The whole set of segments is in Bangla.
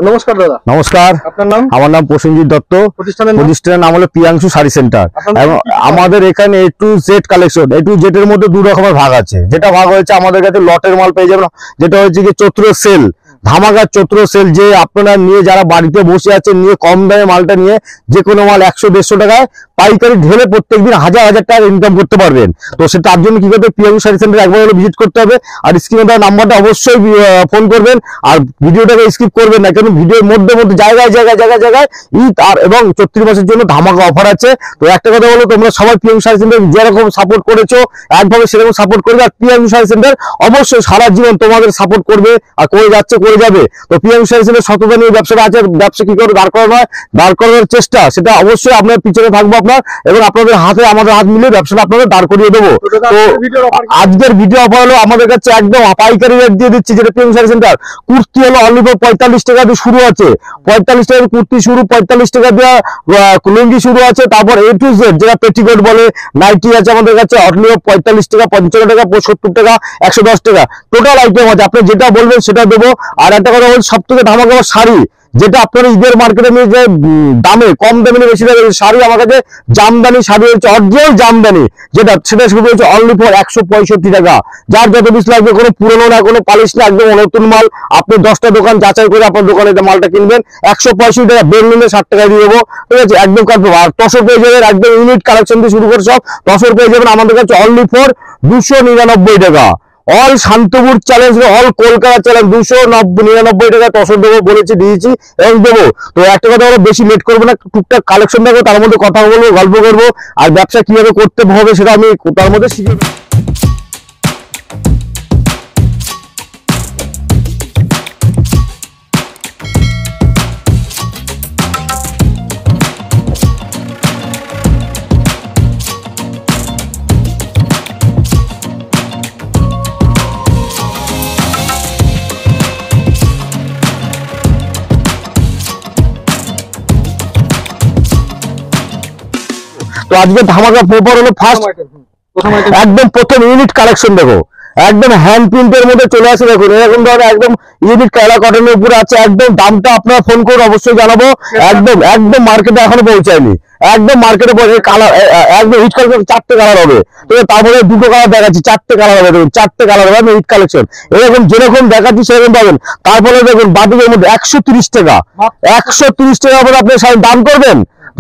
নমস্কার দাদা। নমস্কার, আপনার নাম? আমার নাম প্রসেনজিৎ দত্ত। প্রতিষ্ঠানের নাম হলো প্রিয়াংশু শাড়ি সেন্টার। এবং আমাদের এখানে A to Z collection, A to Z এর মধ্যে দু রকমের ভাগ আছে। যেটা ভাগ হয়েছে আমাদের কাছে লটের মাল পেয়ে যাবেন, যেটা হচ্ছে কি চৈত্র সেল, ধামাকা চৈত্র সেল, যে আপনারা নিয়ে যারা বাড়িতে বসে আছেন, নিয়ে কম দামে মালটা নিয়ে যে কোনো মাল 100-150 টাকায় পাইকারি ঢেলে প্রত্যেকদিন হাজার হাজার টাকা ইনকাম করতে পারবেন। তো সেটা তার জন্য কি করতে হবে, প্রিয়াংশু শাড়ি সেন্টার একবার হলে ভিজিট করতে হবে। আর স্ক্রিনে দেওয়া নাম্বারটা অবশ্যই ফোন করবেন, আর ভিডিওটাকে স্কিপ করবেন না, কারণ ভিডিওর মধ্যে জায়গায় ঈদ আর এবং 34 মাসের জন্য ধামাকা অফার আছে। তো একটা কথা বলো, তোমরা সবাই প্রিয়াংশু শাড়ি সেন্টার যেরকম সাপোর্ট করেছো একভাবে সেরকম সাপোর্ট করবে। আর প্রিয়াংশু শাড়ি সেন্টার অবশ্যই সারা জীবন তোমাদের সাপোর্ট করবে আর করে যাচ্ছে, করে যাবে। তো প্রিয়াংশু শাড়ি সেন্টার সততা নিয়ে ব্যবসাটা আছে, ব্যবসা কি করে দাঁড় করানো হয়, দাঁড় করানোর চেষ্টা, সেটা অবশ্যই আপনার পিছনে থাকবো আপনার, এবং আপনাদের হাতে আমাদের হাত মিলিয়ে ব্যবসাটা আপনাদের দাঁড় করিয়ে দেবো। তো আজকের ভিডিও অফার হলো আমাদের কাছে একদম পাইকারি রেট দিয়ে দিচ্ছি, যেটা প্রিয়াংশু শাড়ি সেন্টার। কুর্তি হলো অনলি 45 টাকা দিয়ে শুরু আছে, 45 টাকা কুর্তি শুরু, 45 টাকা দেওয়া লুঙ্গি শুরু আছে। তারপর A to Z যেটা পেটিকোট বলে, নাইটি আছে আমাদের কাছে অনলি 45 টাকা, 55 টাকা, 70 টাকা, 110 টাকা টোটাল আইটেম আছে। আপনি যেটা বলবেন সেটা দেবো। আর একটা কথা বলছি, সব থেকে ধামাকা শাড়ি, যেটা আপনারা ঈদের মার্কেটে নিয়ে যে দামে কম দামে নিয়ে বেশি দামে শাড়ি, আমার কাছে জামদানি শাড়ি হচ্ছে অরিজিনাল জামদানি, সেটা শুরু হচ্ছে অনলি ফর 165 টাকা। যার যত পিস লাগবে, কোনো পুরনো না, কোনো পালিশ না, একদম নতুন মাল। আপনি 10টা দোকান যাচাই করে আপনার দোকানে মালটা কিনবেন, 165 টাকা, বের নিলে 60 টাকা দিয়ে দেবো, ঠিক আছে, একদম কনফার্ম। আর তসর পেয়ে যাবেন, একদম ইউনিট কালেকশন দিয়ে শুরু করে সব তসর পেয়ে যাবেন আমাদের কাছে অনলি ফর 299 টাকা। All Shantipur challenge, all Kolkata challenge, 299 টাকা তসর দেবো বলেছি, দিয়েছি এবং দেবো। তো একটা কথা হলো, বেশি লেট করবো না, টুকটাক কালেকশন দেবো, তার মধ্যে কথা বলবো, গল্প করবো, আর ব্যবসা কিভাবে করতে হবে সেটা আমি তার মধ্যে শিখে। তো আজকে ধামাকা পেপার হলো ফার্স্ট, একদম প্রথম ইউনিট কালেকশন দেখো, একদম হ্যান্ড প্রিন্টের মধ্যে চলে আসে। দেখুন এরকম ধরনের একদম ইউনিক কালা কটনের উপরে আছে। একদম দামটা আপনারা ফোন করে অবশ্যই জানাবো। একদম মার্কেটে এখনো পৌঁছায়নি, একদম মার্কেটে কালার, একদম হিট কালেকশন 4টে কালার হবে। তো তারপরে 2টো কালার দেখাচ্ছি, 4টে কালার হবে। দেখুন 4টে কালার হবে হিট কালেকশন, এরকম যেরকম দেখাচ্ছি সেরকম পাবেন। তারপরে দেখুন বাটিকের মধ্যে 130 টাকা, 130 টাকা করে আপনি দাম করবেন।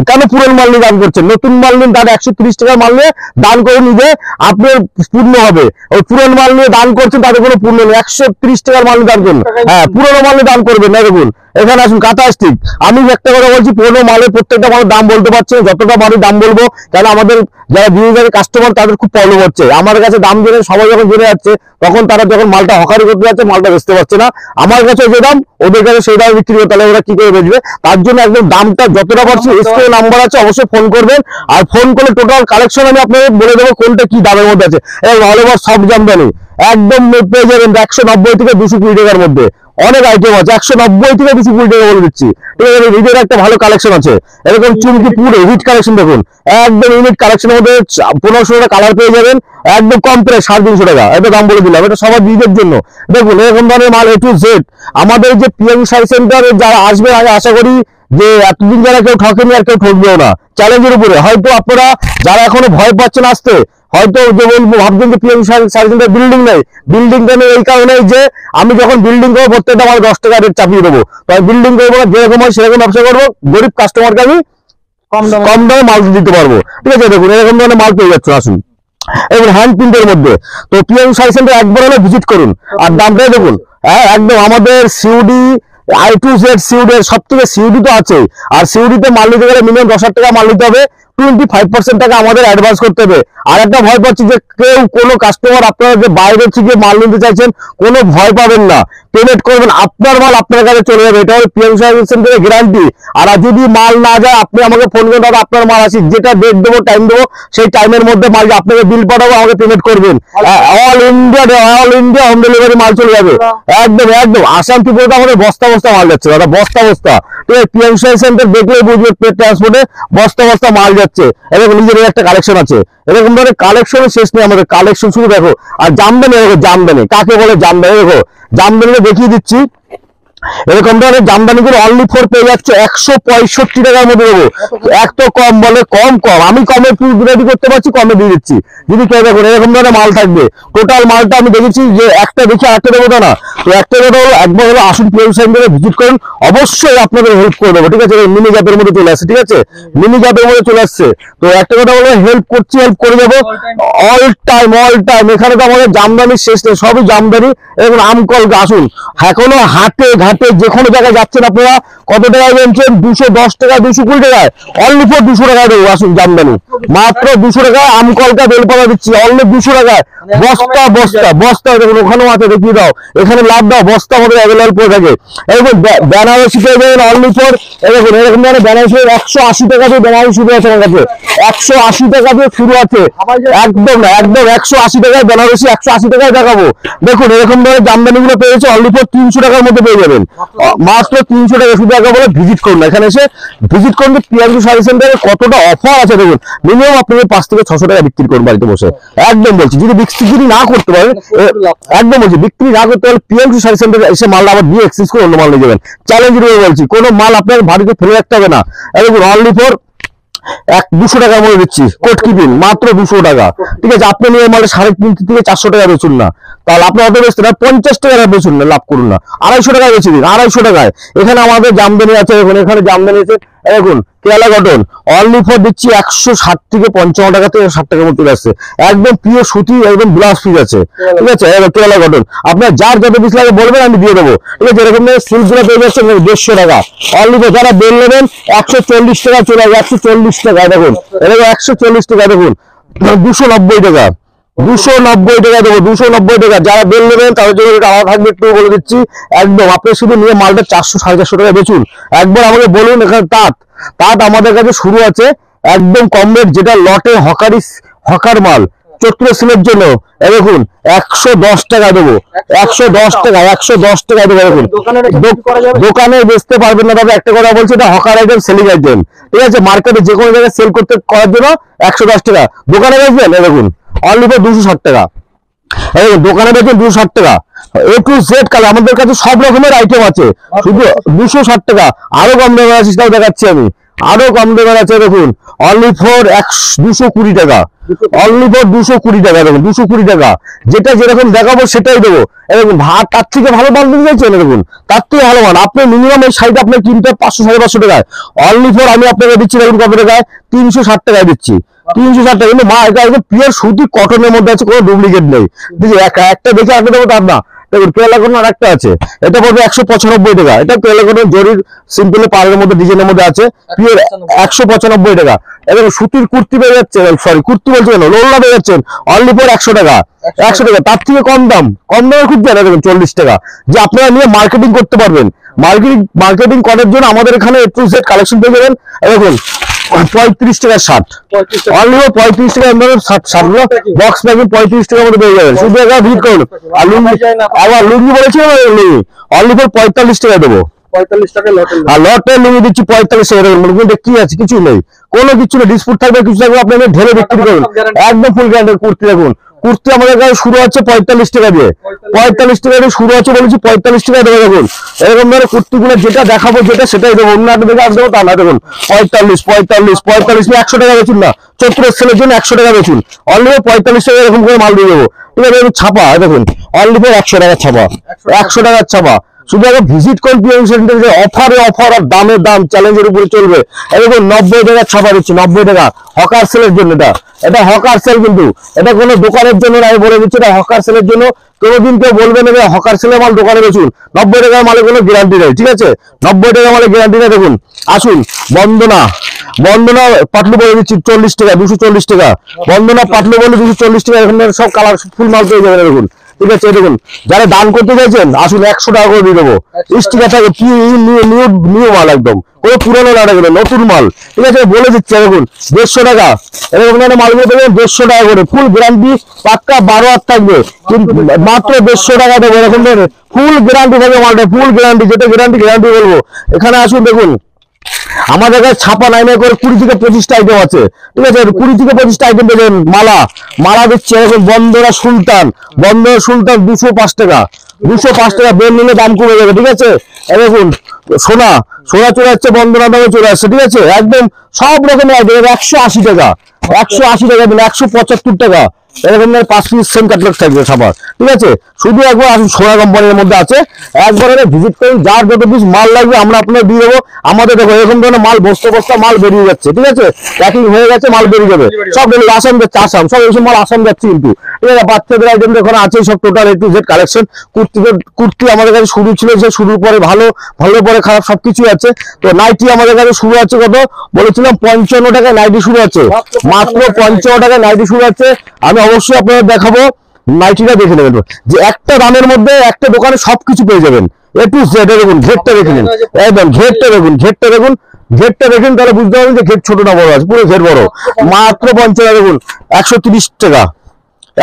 কেন পুরনো মাল নিয়ে দান করছেন? নতুন মাল নিয়ে দান 130 টাকার মাল নিয়ে দান করে নিলে আপনার পূর্ণ হবে। ওই পুরনো মাল নিয়ে দান করছেন তাদের কোনো পূর্ণ নেই। 130 টাকার মাল নিয়ে দান করুন, হ্যাঁ পুরনো মাল নিয়ে দান করবেন না। দেখুন এখানে আসুন, কাঁথা স্টিক। আমি একটা কথা বলছি, পুরনো মালের প্রত্যেকটা মালের দাম বলতে পারছি না, যতটা মালের দাম বলবো, কারণ আমাদের যারা বিনিয়োগকারী কাস্টমার তাদের খুব প্রবলেম হচ্ছে। আমার কাছে দাম জেনে সবাই যখন জেনে যাচ্ছে, তখন তারা যখন মালটা হকারি করতে যাচ্ছে, মালটা বেচতে পারছে না। আমার কাছে যে দাম, ওদের কাছে সেই দাম বিক্রি করে, তাহলে ওরা কি করে বেচবে? তার জন্য একদম দামটা যতটা পারছি, স্ক্রিনে নাম্বার আছে, অবশ্যই ফোন করবেন। আর ফোন করলে টোটাল কালেকশন আমি আপনাদের বলে দেবো কোনটা কি দামের মধ্যে আছে। অল ওভার সব জামদানি একদম পেয়ে যাবেন 190 থেকে 220 টাকার মধ্যে। অনেক আইটেম আছে, 190 থেকে 220 টাকা বলে দিচ্ছি, ঠিক আছে। ঈদের একটা ভালো কালেকশন আছে, এরকম চুমকি পুরো হিট কালেকশন। দেখুন একদম ইউনিক কালেকশনের মধ্যে 1500 টাকা কালার পেয়ে যাবেন, একদম কম প্রাইস 350 টাকা। এটা দাম বলে দিলাম, এটা সবার ঈদের জন্য। দেখুন এরকম ধরনের মাল A to Z আমাদের যে প্রিয়াংশু শাড়ি সেন্টারে যারা আসবে, আমি আশা করি যে এতদিন যারা কেউ ঠকেনি আর কেউ ঠকবেও না। চ্যালেঞ্জের উপরে হয়তো আপনারা যারা এখনো ভয় পাচ্ছেন আসতে, হয়তো যে বলবো ভাবছেন যে প্রিয়াংশু শাড়ি সেন্টার বিল্ডিং নেই, বিল্ডিংটা নেই এই কারণে যে আমি যখন বিল্ডিং করবো প্রত্যেকটা আমার 10 টাকা রেট চাপিয়ে দেবো। তো আমি বিল্ডিং করবো না, যেরকম হয় সেরকম ব্যবসা করবো, গরিব কাস্টমারকে আমি কম দামে মাল দিতে পারবো, ঠিক আছে। দেখুন এরকম ধরনের মাল পেয়ে যাচ্ছে, আসুন। এবং হ্যান্ড প্রিন্টের মধ্যে তো প্রিয়াংশু শাড়ি সেন্টার একবার হলে ভিজিট করুন। আর দামটাই দেখুন, হ্যাঁ একদম আমাদের সিউডি A to Z সিউডি, সব থেকে সিউডি তো আছে। আর সিউডিতে মাল নিতে গেলে মিনিমাম 10,000 টাকা মাল নিতে হবে, 25% টাকা আমাদের অ্যাডভান্স করতে হবে। আর একটা ভয় পাচ্ছি যে কেউ কোনো কাস্টমার আপনারা যে বাইরে থেকে মাল নিতে চাইছেন, কোনো ভয় পাবেন না, পেমেন্ট করবেন, আপনার মাল আপনার কাছে চলে যাবে, এটা হলো প্রিয়াংশু শাড়ি সেন্টারের গ্যারান্টি। আর যদি মাল না যায়, আপনি আমাকে ফোন করে দাদা আপনার মাল আসি, যেটা ডেট দেবো টাইম দেবো, সেই টাইমের মধ্যে মাল আপনাকে বিল পাঠাবো, আমাকে পেমেন্ট করবেন। অল ইন্ডিয়া হোম ডেলিভারি মাল চলে যাবে, একদম আসাম ত্রিপুরা আমাদের বস্তা বস্তা মাল যাচ্ছে দাদা, বস্তা বস্তা। ঠিক আছে, প্রিয়াংশু শাড়ি সেন্টার দেখলেই বুঝবে, পেড ট্রান্সপোর্টে বস্তা বস্তা মাল যাচ্ছে। এরকম নিজের একটা কালেকশন আছে, এরকম ধরনের কালেকশনের শেষ নেই আমাদের, কালেকশন শুরু দেখো। আর জামদানি দেখো, জামদানি কাকে বলে, জামদানি দেখো, জামদানি দেখিয়ে দিচ্ছি। এরকম ধরনের জামদানিগুলো অনলি ফর পেয়ে যাচ্ছে 165 টাকার মধ্যে দেবো। এত কম বলে কম আমি কমে রেডি করতে পারছি, কমে দিয়ে দিচ্ছি। যদি কেউ দেখুন এরকম ধরনের মাল থাকবে, টোটাল মালটা আমি দেখেছি যে একটা দেখে আরেকটা দেবো না। তো একটা কথা হলো একবার হলো আসুন পিএম সেন্টারে ভিজিট করুন, অবশ্যই আপনাদের হেল্প করে দেবো, ঠিক আছে। মিনি গ্যাপের মধ্যে চলে আসছে, ঠিক আছে, মিনি গ্যাপের মধ্যে চলে আসছে। তো একটা কথা হলো হেল্প করছি, হেল্প করে দেবো অল টাইম। এখানে তো আমাদের জামদানির শেষ নেই, সবই জামদানি। এবং আমকলকে আসুন, এখনো হাটে ঘাটে যে কোনো জায়গায় যাচ্ছেন আপনারা কত টাকায় বেচছেন? 210 টাকা, 220 টাকায়, অনলি ফর 200 টাকায় দেবো। আসুন জামদানি মাত্র 200 টাকায়, আমকলকা বেলপাতা দিচ্ছি অনলি 200 টাকায়। বস্তা দেখুন ওখানেও আছে, দেখিয়ে দাও, এখানে লাভ দাও, বস্তা আমাদের অ্যাভেলেবল পড়ে থাকে। এরকম বেনারসি পেয়ে যাবেন অনলি ফর, দেখুন এরকম ধরনের বেনারসি 180 টাকা দিয়ে বেনারসি শুরু আছে আমার কাছে, 180 টাকা দিয়ে শুরু আছে। একদম 180 টাকায় বেনারসি, 180 টাকায় দেখাবো। দেখুন এরকম ধরনের জামদানি গুলো পেয়েছে অনলি ফর 300 টাকার মধ্যে পেয়ে যাবেন, মাত্র 300 টাকা। শুধু একবার বলে ভিজিট করুন, এখানে এসে ভিজিট করুন। প্রিয়াঙ্কু শাড়ি সেন্টারে কতটা অফার আছে দেখুন, মিনিমাম আপনাদের 5 থেকে 600 টাকা বিক্রি করুন বাড়িতে বসে। একদম বলছি, যদি বিক্রি না করতে পারেন, একদম বলছি বিক্রি না করতে পারলে প্রিয়াঙ্কু শাড়ি সেন্টারে এসে মালটা আবার দিয়ে এক্সচেঞ্জ করে অন্য মাল নিয়ে যাবেন। চ্যালেঞ্জ দিয়ে বলছি, কোনো মাল আপনার বাড়িতে ফেলে রাখতে হবে না। দেখুন অনলি ফর 200 টাকার মধ্যে দিচ্ছি কোট কিপিং, মাত্র 200 টাকা, ঠিক আছে। আপনি নিয়ে মালে 350 থেকে 400 টাকা বেচুন না, তাহলে আপনি অত বেচতে না, 50 টাকা বেচুন না, লাভ করুন না, 250 টাকায় বেচে দিন, 250 টাকায়। এখানে আমাদের জামদানি আছে, এখানে জামদানি আছে, দেখুন কেরালা কটন অনলি ফর দিচ্ছি 160 থেকে 55 টাকা থেকে 60 টাকার মধ্যে আসছে। একদম পিওর সুতি, একদম ব্লাউজ পিস আছে, ঠিক আছে। কেরালা কটন আপনার যার যত পিস লাগে বলবেন, আমি দিয়ে দেবো, ঠিক আছে। এরকম সিল্ক গুলো পেয়ে যাচ্ছে 150 টাকা অনলি ফর। যারা বেল নেবেন 140 টাকা চলে আসবে, 140 টাকা দেখুন, এরকম 140 টাকা দেখুন, 290 টাকা, 290 টাকা দেবো, 290 টাকা। যারা বেল নেবেন তাদের জন্য এটা আলাদা থাকবে, একটু বলে দিচ্ছি। একদম আপনি শুধু নিয়ে মালটা 400 450 টাকা বেচুন। একবার আমাকে বলুন, এখানে তাঁত আমাদের কাছে শুরু আছে একদম কম রেট, যেটা লটে হকার মাল চৈত্র সিলের জন্য। দেখুন 110 টাকা দেবো, 110 টাকা, 110 টাকা দেবো। দেখুন দোকানে বেচতে পারবেন না, তবে একটা কথা বলছি, এটা হকার আইটেম, সেলিং আইটেম, ঠিক আছে। মার্কেটে যে কোনো জায়গায় সেল করার জন্য 110 টাকা, দোকানে বেচবেন দেখুন অনলি ফর 260 টাকা। দোকানে বেচবেন 260 টাকা, A to Z কালার আমাদের কাছে সব রকমের আইটেম আছে, শুধু 260 টাকা। আরো কম দামের আছে, সেটাও দেখাচ্ছি আমি, আরো কম দামের আছে। দেখুন অনলি ফর 220 টাকা, অনলি ফর 220 টাকা। দেখুন 220 টাকা, যেটা যেরকম দেখাবো সেটাই দেবো। এরকম ভাত তার থেকে ভালো মাল দিতে চাইছেন, দেখুন তার থেকে ভালো মাল। আপনি মিনিমাম এই শাড়িটা আপনার কিনতে 500 550 টাকায়, অনলি ফর আমি আপনাকে দিচ্ছি দেখুন কত টাকায়, 360 টাকায় দিচ্ছি, 360 টাকা। কিন্তু মা এটা একদম পিওর সুতি কটনের মধ্যে আছে, কোনো ডুপ্লিকেট নেই। একটা দেখে আগে দেবো তার না। দেখুন কেরালা কটন আর একটা আছে, এটা পড়বে 195 টাকা। এটা কেরালা কটন জরির সিম্পল পাড়ের মধ্যে ডিজাইনের মধ্যে আছে, পিওর 195 টাকা। এবং সুতির কুর্তি পেয়ে যাচ্ছেন, সরি কুর্তি বলছি কেন, লোলা পেয়ে যাচ্ছেন অনলি ফর 100 টাকা, 100 টাকা। তার থেকে কম দামে খুঁজছেন, দেখুন 40 টাকা, যে আপনারা নিয়ে মার্কেটিং করতে পারবেন। মার্কেটিং করার জন্য আমাদের এখানে A to Z কালেকশন পেয়ে যাবেন। দেখুন 35 টাকা শার্ট, অনলি 35 টাকা শার্ট গুলো বক্স প্যাকিং 35 টাকার মধ্যে পেয়ে যাবেন। শুধু একটা ভিজিট করুন। আর আবার লুঙ্গি বলেছিলাম, অনলি ফর 45 টাকা দেবো, 45 টাকা আর লটে লুঙ্গি দিচ্ছি 45 টাকা। লুঙ্গিটা কি আছে? কিছু নেই, কোনো কিছু নেই, ডিসপুট থাকবে কিছু থাকবে, আপনি ঢেলে বিক্রি করুন, একদম ফুল গ্যারান্টি। কুর্তি দেখুন, কুর্তি আমাদের কাছে শুরু হচ্ছে 45 টাকা দিয়ে, 45 টাকা দিয়ে শুরু হচ্ছে, বলেছি 45 টাকা দেবো। দেখুন এরকম ধরনের কুর্তিগুলো যেটা দেখাবো সেটাই দেবো, অন্য একটা দেখে আসবো তা না। দেখুন 45 100 টাকা বেচুন না, চৈত্র সেলের জন্য 100 টাকা বেচুন, অনলি 45 টাকা এরকম করে মাল দিয়ে দেবো, ঠিক আছে। ছাপা দেখুন অনলি 100 টাকার ছাপা, 100 টাকার ছাপা। শুধু আগে ভিজিট করুন পিএম সেন্টারে, অফারে অফার আর দামে দাম, চ্যালেঞ্জের উপরে চলবে। এরকম 90 টাকা ছাপা দিচ্ছি, 90 টাকা হকার সেলের জন্য। এটা হকার সেল, কিন্তু এটা কোনো দোকানের জন্য না, আমি বলে দিচ্ছি এটা হকার সেলের জন্য। কোনোদিন কেউ বলবে না যে হকার সেলের মাল দোকানে বেচুন, 90 টাকার মালে কোনো গ্যারান্টি নেই, ঠিক আছে। 90 টাকা মালে গ্যারান্টি নেই। দেখুন আসুন বন্দনা পাটলু বলে দিচ্ছি 40 টাকা, 240 টাকা। বন্দনা পাটলু বলে 240 টাকা। এখন সব কালার ফুল মাল পেয়ে যাবেন, দেখুন, ঠিক আছে। দেখুন যারা দান করতে চাইছেন আসুন, 100 টাকা করে দিয়ে দেবো। স্টিকার থাকে, নিউ মাল, একদম কোনো পুরোনো না, দেখবেন নতুন মাল, ঠিক আছে। বলে দিচ্ছে দেখুন 150 টাকা, এরকম ধরনের মালগুলো দেবেন 150 টাকা করে, ফুল গ্যারান্টি, পাক্কা 12 হাত থাকবে, কিন্তু মাত্র 150 টাকা দেবো। এরকম ধরনের ফুল গ্যারান্টি থাকবে মালটা, ফুল গ্যারান্টি, যেটা গ্যারান্টি বলবো। এখানে আসুন দেখুন আমাদের কাছে ছাপা নাই করে 20 থেকে 25টা আইটেম আছে, ঠিক আছে। 20 থেকে 25টা আইটেম পেলেন। মালা দিচ্ছে এরকম বন্দনা সুলতান 205 টাকা, 205 টাকা বেল নিলে দাম কমে যাবে, ঠিক আছে। দেখুন সোনা চলে যাচ্ছে বন্দনা দামে চলে আসছে, ঠিক আছে। একদম সব রকমের আইটেম 180 টাকা, 180 টাকা দিন 175 টাকা এরকম 5 পিস সেম ক্যাটালগ থাকবে সবার, ঠিক আছে। শুধু একবার আসুন, সোনা কোম্পানির মধ্যে আছে, একবার ভিজিট করুন, যার যত পিস মাল লাগবে আমরা আপনাদের দিয়ে দেবো। আমাদের দেখো এরকম ধরনের মাল বস্তা বস্তা মাল বেরিয়ে যাচ্ছে, ঠিক আছে। প্যাকিং হয়ে গেছে, মাল বেরিয়ে যাবে সব আসাম যাচ্ছে, আসাম সব এইসব মাল আসাম যাচ্ছে কিন্তু, ঠিক আছে। বাচ্চাদের আইটেম দেখুন আছে সব total A to Z collection. Kurti আমাদের কাছে শুরু ছিল, সে শুরুর পরে ভালো পরে খারাপ সবকিছু আছে। তো নাইটি আমাদের কাছে শুরু আছে কত বলেছিলাম 55 টাকায় নাইটি শুরু আছে, মাত্র 55 টাকায় নাইটি শুরু আছে। আমি অবশ্যই আপনাদের দেখাবো, নাইটিটা দেখে নেবেন যে একটা দামের মধ্যে একটা দোকানে সবকিছু পেয়ে যাবেন A to Z। দেখুন ঘেরটা দেখে নিন, একদম ঘেরটা দেখুন, ঘেরটা দেখুন তাহলে বুঝতে পারবেন যে ঘের ছোট না বড় আছে, পুরো ঘের বড়। মাত্র 50 টাকা, দেখুন 130 টাকা,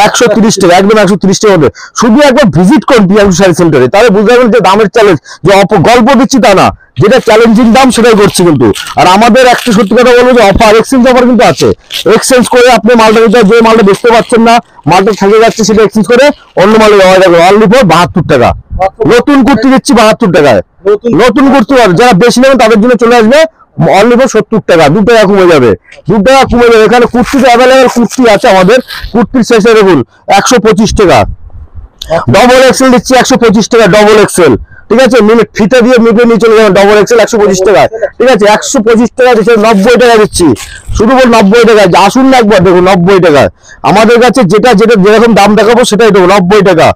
130 টাকা, একদম 130 টাকার মধ্যে। শুধু একবার ভিজিট করুন প্রিয়াংশু শাড়ি সেন্টারে, তাহলে বুঝতে পারবেন যে দামের চ্যালেঞ্জ, যে গল্প দিচ্ছি তা না, যেটা চ্যালেঞ্জিং দাম সেটাই করছি কিন্তু। আর আমাদের একটা সত্যি কথা বলবো যে অফার, এক্সচেঞ্জ অফার কিন্তু আছে। এক্সচেঞ্জ করে আপনি মালটা যে মালটা দেখতে পাচ্ছেন না, মালটা থেকে যাচ্ছে, সেটা এক্সচেঞ্জ করে অন্য মালে দেওয়া যাবে অনলি ফর 72 টাকা। নতুন কুর্তি দিচ্ছি 72 টাকায়, নতুন কুর্তি যারা বেশি নেবেন তাদের জন্য চলে আসবে অনলি ফর 70 টাকা, 2 টাকা কমে যাবে, 2 টাকা কমে যাবে। এখানে কুর্তিতে অ্যাভেলেবেল কুর্তি আছে আমাদের, কুর্তির শেষে দেখুন 125 টাকা, ডবল এক্সেল দিচ্ছি 125 টাকা, ডবল এক্সেল, ঠিক আছে। ফিতা দিয়ে মিটে নিয়ে চলে যাবেন, ডবল এক্সেল 125 টাকা, ঠিক আছে। 125 টাকা দিচ্ছে, 90 টাকা দিচ্ছি, শুধু বল 90 টাকা। আসুন না একবার দেখুন 90 টাকা আমাদের কাছে, যেটা যেরকম দাম দেখাবো সেটাই দেবো 90 টাকা,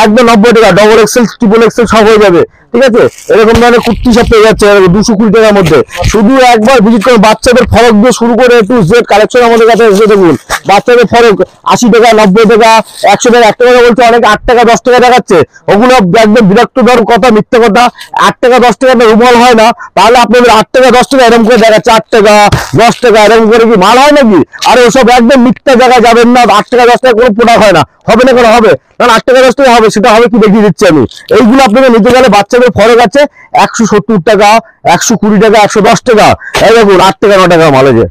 একদম 90 টাকা। ডবল এক্সেল ট্রিপল এক্সেল সব হয়ে যাবে, ঠিক আছে। এরকম ধরনের কুর্তি সব পেয়ে যাচ্ছে 220 টাকার মধ্যে। শুধু একবার ভিজিট করে, বাচ্চাদের ফরক দিয়ে শুরু করে A to Z কালেকশন আমাদের কাছে এসে দেখুন। বাচ্চাদের ফরক 80 টাকা, 90 টাকা, 100 টাকা, 1 টাকা বলছে অনেকে 8 টাকা 10 টাকা দেখাচ্ছে, ওগুলো একদম বিরক্ত ধর কথা, মিথ্যে কথা। 8 টাকা 10 টাকা রুমাল হয় না, তাহলে আপনাদের 8 টাকা 10 টাকা এরকম করে দেখাচ্ছে, 8 টাকা 10 টাকা এরকম করে কি মাল হয় নাকি? আর ওসব একদম মিথ্যা জায়গায় যাবেন না। 8 টাকা 10 টাকা কোনো প্রোডাক্ট হয় না, হবে না কেন হবে, কারণ 8 টাকা 10 টাকা হবে, সেটা হবে কি দেখিয়ে দিচ্ছি আমি। এইগুলো আপনাদের নিতে গেলে বাচ্চাদের ফরক আছে 170 টাকা, 120 টাকা, 110 টাকা। এই দেখুন 8 টাকা 9 টাকা মাল আছে,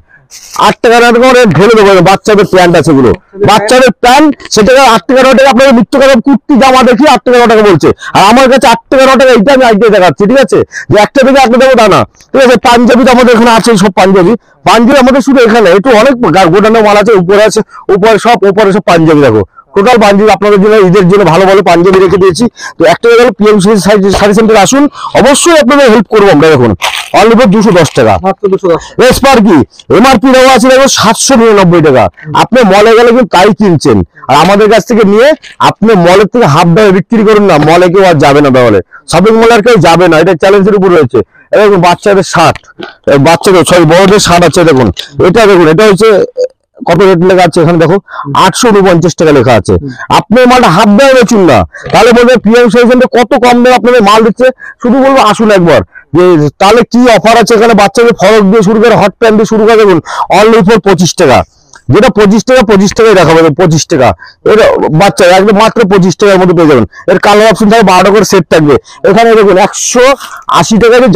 8 টাকা 9 টাকা ঢেলে দেবো। বাচ্চাদের প্যান্ট আছে, গুলো বাচ্চাদের প্যান্ট, সেটা 8 টাকা 9 টাকা। আপনাদের মিথ্যে কথা, কুর্তি জামা দেখি 8 টাকা 9 টাকা বলছে, আর আমার কাছে 8 টাকা 9 টাকা এইটা আমি আইডিয়া দেখাচ্ছি, ঠিক আছে। যে একটা থেকে একটা দেবো তা না, ঠিক আছে। পাঞ্জাবি তো আমাদের এখানে আছে, সব পাঞ্জাবি আমাদের শুধু এখানে একটু অনেক গোডানো মাল আছে, উপরে আছে, উপরে সব পাঞ্জাবি। দেখো টোটাল পাঞ্জাবি আপনাদের জন্য, ঈদের জন্য ভালো ভালো পাঞ্জাবি রেখে দিয়েছি। তো একটা গেল পিএমসি শাড়ি সেন্টার, আসুন, অবশ্যই আপনাদের হেল্প করবো আমরা। দেখুন অনলি ফর 210 টাকা, এসপার কি এমআরপি দেওয়া আছে দেখো 799 টাকা। আপনি মলে গেলে কিন্তু তাই কিনছেন, আর আমাদের কাছ থেকে নিয়ে আপনি মলের থেকে হাফ দামে বিক্রি করুন না, মলে কেউ আর যাবে না, তাহলে শপিং মলে আর কেউ যাবে না। এটা চ্যালেঞ্জের উপর রয়েছে। এরকম বাচ্চাদের শার্ট, বড়দের শার্ট আছে, দেখুন এটা দেখুন, এটা হচ্ছে কত রেট লেখা আছে এখানে, দেখো 849 টাকা লেখা আছে। আপনি মালটা হাফ দামে বেচুন না, তাহলে বলবে প্রিয়াংশু শাড়ি কত কম দামে আপনাদের মাল দিচ্ছে। শুধু বলবো আসুন একবার, যে তাহলে কি অফার আছে এখানে। বাচ্চাদের ফরক দিয়ে শুরু করে, হট প্যান্ট দিয়ে শুরু করে, দেখুন অনলি ফর 25 টাকা, যেটা 25 টাকায় দেখাবো, 25 টাকা এর বাচ্চা একদম মাত্র 25 টাকার মধ্যে পেয়ে যাবেন। এর কালার অপশন থাকবে, 12টা করে সেট থাকবে। এখানে দেখুন 180 টাকা যে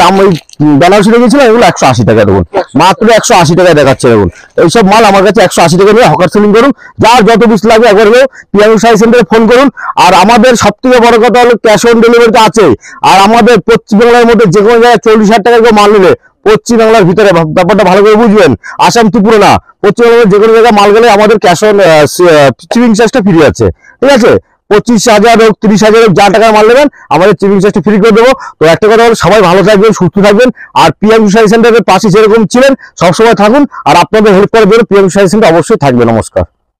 বেনারসি রেখেছিলাম, এগুলো 180 টাকা, দেখুন মাত্র 180 টাকায় দেখাচ্ছে। দেখুন এইসব মাল আমার কাছে 180 টাকা নিয়ে হকার সেলিং করুন। যার যত পিস লাগবে একবার হলেও পিয়াংশু শাড়ি সেন্টারে ফোন করুন। আর আমাদের সব থেকে বড় কথা হলো ক্যাশ অন ডেলিভারিটা আছে। আর আমাদের পশ্চিমবাংলার মধ্যে যে কোনো জায়গায় 40,000 টাকা করে মাল নিলে, পশ্চিমবাংলার ভিতরে ব্যাপারটা ভালো করে বুঝবেন, আসাম ত্রিপুরা না, পশ্চিমবঙ্গের যে কোনো জায়গায় মাল গেলে আমাদের ক্যাশ অন শিপিং চার্জটা ফ্রি আছে, ঠিক আছে। 25,000 হোক 30,000 হোক, যা টাকার মাল নেবেন আমাদের শিপিং চার্জটা ফ্রি করে দেবো। তো একটা কথা হলো, সবাই ভালো থাকবেন, সুস্থ থাকবেন। আর পিয়াংশু শাড়ি সেন্টারের পাশে যেরকম ছিলেন সবসময় থাকুন, আর আপনাদের হেল্প করার জন্য পিয়াংশু শাড়ি সেন্টার অবশ্যই থাকবে। নমস্কার।